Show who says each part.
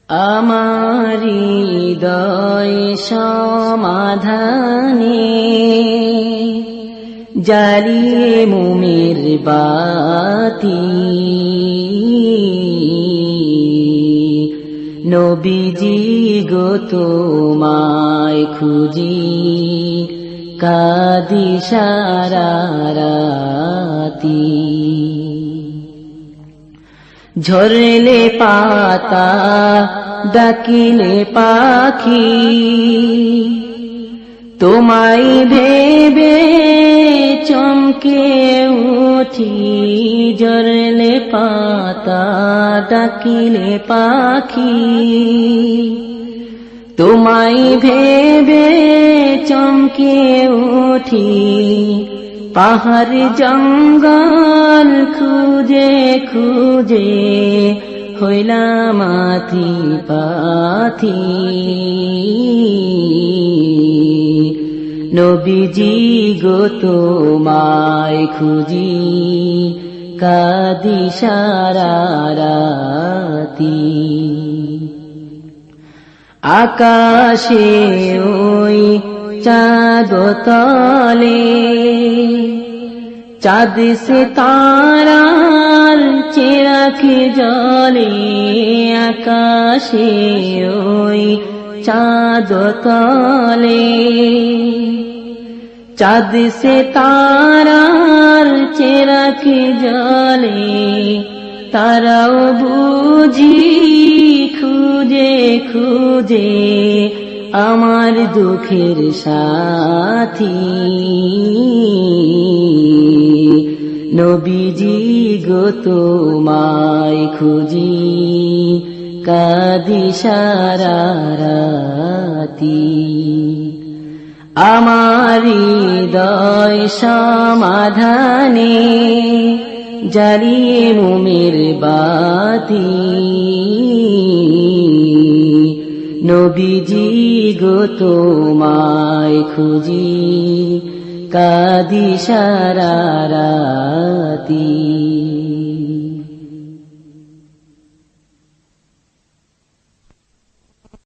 Speaker 1: আমার হৃদয় সমাধানে জ্বালিয়ে মোমের বাতি নবীজি গো তোমায় খুঁজি কাঁদি সারা রাতি। ঝরলে পাতা ডাকিলে পাখি তোমায় ভেবে চমকে উঠি। ঝরলে পাতা ডাকিলে পাখি তোমায় ভেবে চমকে উঠি। পাহাড় জঙ্গল খুঁজে খুঁজে হইলাম আতি পাথি। নবীজি গো তোমায় খুঁজি কাঁদি সারা রাতি। আকাশে ওই চাঁদ তলে চাঁদ সে তারার চিরাগ জ্বলে। আকাশে ওই চাঁদ তলে চাঁদ সে তারার চিরাগ জ্বলে। তারাও বুঝি খুঁজে খুঁজে আমার দুঃখের সাথী। নবীজি গো তোমায় খুঁজি কাঁদি সারা রাতি। আমার হৃদয় সমাধানে জ্বালিয়ে মোমের বাতি নবীজি গো তোমায় খুঁজি কাঁদি সারা রাতি।